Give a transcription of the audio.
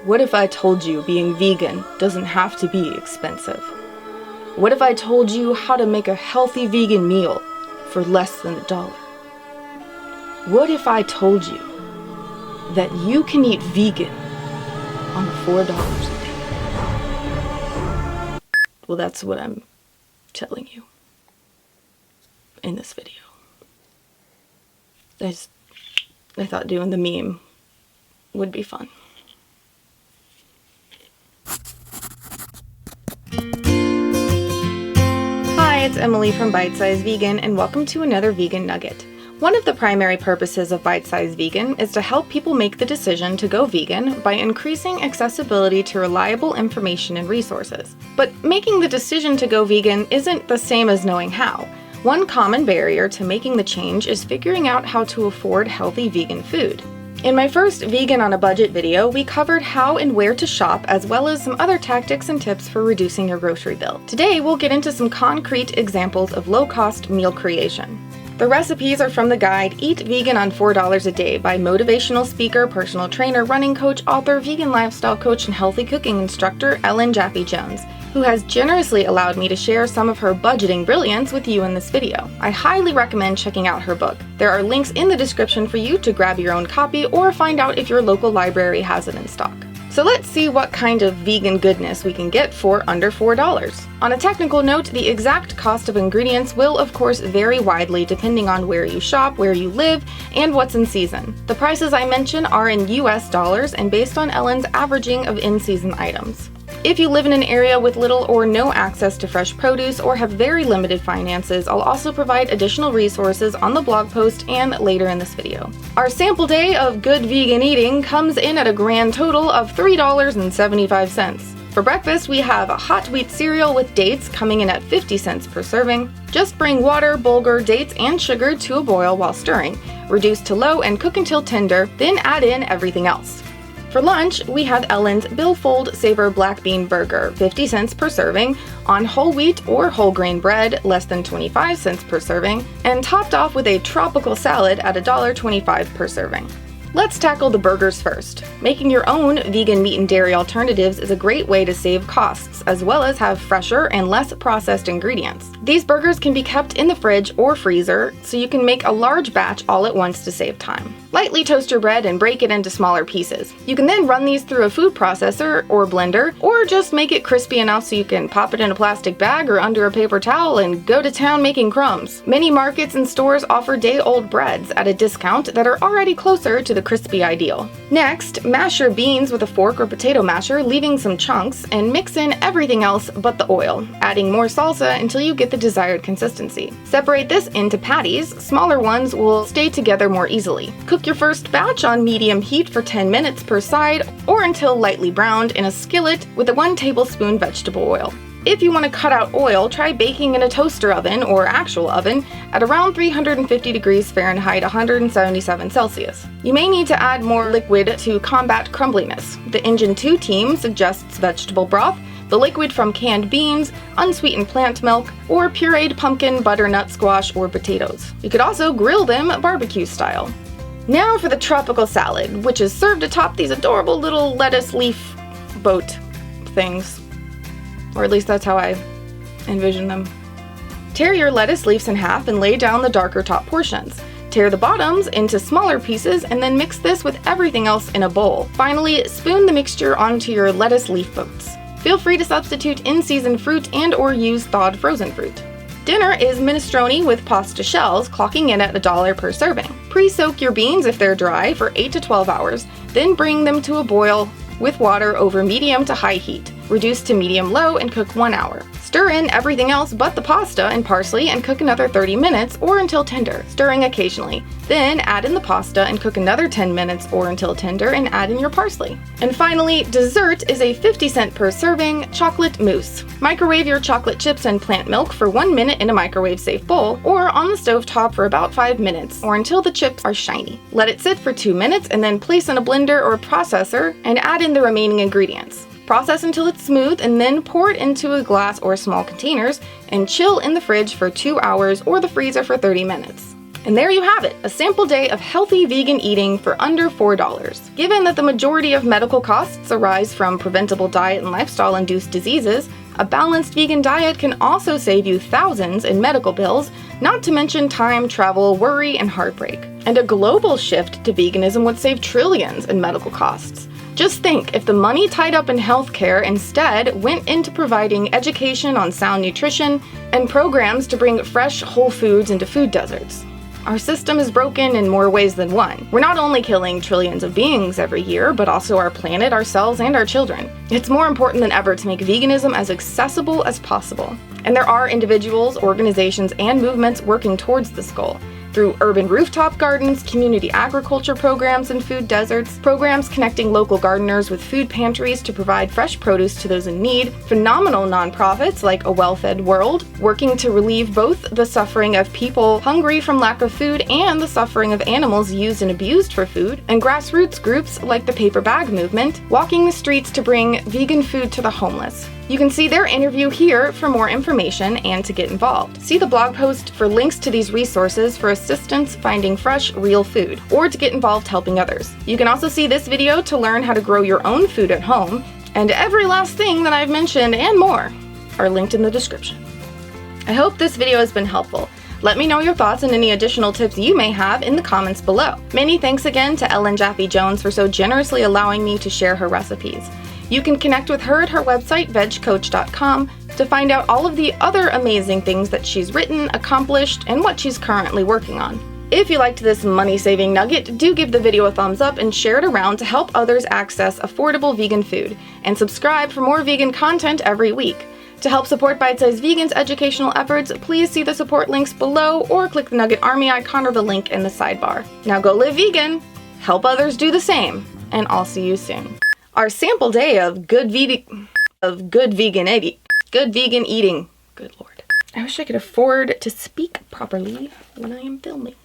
What if I told you being vegan doesn't have to be expensive? What if I told you how to make a healthy vegan meal for less than $1? What if I told you that you can eat vegan on $4 a day? Well, that's what I'm telling you in this video. I thought doing the meme would be fun. Hi, it's Emily from Bite Size Vegan, and welcome to another Vegan Nugget. One of the primary purposes of Bite Size Vegan is to help people make the decision to go vegan by increasing accessibility to reliable information and resources. But making the decision to go vegan isn't the same as knowing how. One common barrier to making the change is figuring out how to afford healthy vegan food. In my first Vegan on a Budget video, we covered how and where to shop, as well as some other tactics and tips for reducing your grocery bill. Today, we'll get into some concrete examples of low-cost meal creation. The recipes are from the guide Eat Vegan on $4 a Day by motivational speaker, personal trainer, running coach, author, vegan lifestyle coach, and healthy cooking instructor Ellen Jaffe Jones, who has generously allowed me to share some of her budgeting brilliance with you in this video. I highly recommend checking out her book. There are links in the description for you to grab your own copy or find out if your local library has it in stock. So let's see what kind of vegan goodness we can get for under $4. On a technical note, the exact cost of ingredients will of course vary widely depending on where you shop, where you live, and what's in season. The prices I mention are in US dollars and based on Ellen's averaging of in-season items. If you live in an area with little or no access to fresh produce or have very limited finances, I'll also provide additional resources on the blog post and later in this video. Our sample day of good vegan eating comes in at a grand total of $3.75. For breakfast, we have a hot wheat cereal with dates coming in at 50 cents per serving. Just bring water, bulgur, dates, and sugar to a boil while stirring. Reduce to low and cook until tender, then add in everything else. For lunch, we have Ellen's Billfold Savor Black Bean Burger, 50 cents per serving, on whole wheat or whole grain bread, less than 25 cents per serving, and topped off with a tropical salad at $1.25 per serving. Let's tackle the burgers first. Making your own vegan meat and dairy alternatives is a great way to save costs, as well as have fresher and less processed ingredients. These burgers can be kept in the fridge or freezer, so you can make a large batch all at once to save time. Lightly toast your bread and break it into smaller pieces. You can then run these through a food processor or blender, or just make it crispy enough so you can pop it in a plastic bag or under a paper towel and go to town making crumbs. Many markets and stores offer day-old breads at a discount that are already closer to the crispy ideal. Next, mash your beans with a fork or potato masher, leaving some chunks, and mix in everything else but the oil, adding more salsa until you get the desired consistency. Separate this into patties. Smaller ones will stay together more easily. Cook your first batch on medium heat for 10 minutes per side or until lightly browned in a skillet with a 1 tablespoon vegetable oil. If you want to cut out oil, try baking in a toaster oven or actual oven at around 350 degrees Fahrenheit, 177 Celsius. You may need to add more liquid to combat crumbliness. The Engine 2 team suggests vegetable broth, the liquid from canned beans, unsweetened plant milk, or pureed pumpkin, butternut, squash, or potatoes. You could also grill them barbecue style. Now for the tropical salad, which is served atop these adorable little lettuce leaf boat things. Or at least that's how I envision them. Tear your lettuce leaves in half and lay down the darker top portions. Tear the bottoms into smaller pieces and then mix this with everything else in a bowl. Finally, spoon the mixture onto your lettuce leaf boats. Feel free to substitute in-season fruit and/or use thawed frozen fruit. Dinner is minestrone with pasta shells, clocking in at $1 per serving. Pre-soak your beans if they're dry for 8 to 12 hours, then bring them to a boil with water over medium to high heat. Reduce to medium-low and cook 1 hour. Stir in everything else but the pasta and parsley and cook another 30 minutes or until tender, stirring occasionally. Then add in the pasta and cook another 10 minutes or until tender and add in your parsley. And finally, dessert is a 50 cent per serving chocolate mousse. Microwave your chocolate chips and plant milk for 1 minute in a microwave-safe bowl or on the stovetop for about 5 minutes or until the chips are shiny. Let it sit for 2 minutes and then place in a blender or processor and add in the remaining ingredients. Process until it's smooth and then pour it into a glass or small containers and chill in the fridge for 2 hours or the freezer for 30 minutes. And there you have it, a sample day of healthy vegan eating for under $4. Given that the majority of medical costs arise from preventable diet and lifestyle-induced diseases, a balanced vegan diet can also save you thousands in medical bills, not to mention time, travel, worry, and heartbreak. And a global shift to veganism would save trillions in medical costs. Just think if the money tied up in healthcare instead went into providing education on sound nutrition and programs to bring fresh, whole foods into food deserts. Our system is broken in more ways than one. We're not only killing trillions of beings every year, but also our planet, ourselves, and our children. It's more important than ever to make veganism as accessible as possible. And there are individuals, organizations, and movements working towards this goal. Through urban rooftop gardens, community agriculture programs in food deserts, programs connecting local gardeners with food pantries to provide fresh produce to those in need, phenomenal nonprofits like A Well-Fed World, working to relieve both the suffering of people hungry from lack of food and the suffering of animals used and abused for food, and grassroots groups like the Paper Bag Movement, walking the streets to bring vegan food to the homeless. You can see their interview here for more information and to get involved. See the blog post for links to these resources for assistance finding fresh, real food, or to get involved helping others. You can also see this video to learn how to grow your own food at home, and every last thing that I've mentioned and more are linked in the description. I hope this video has been helpful. Let me know your thoughts and any additional tips you may have in the comments below. Many thanks again to Ellen Jaffe Jones for so generously allowing me to share her recipes. You can connect with her at her website, vegcoach.com, to find out all of the other amazing things that she's written, accomplished, and what she's currently working on. If you liked this money-saving nugget, do give the video a thumbs up and share it around to help others access affordable vegan food, and subscribe for more vegan content every week. To help support Bite Size Vegan's educational efforts, please see the support links below or click the Nugget Army icon or the link in the sidebar. Now go live vegan, help others do the same, and I'll see you soon. Our sample day of good vegan eating. Good Lord. I wish I could afford to speak properly when I am filming.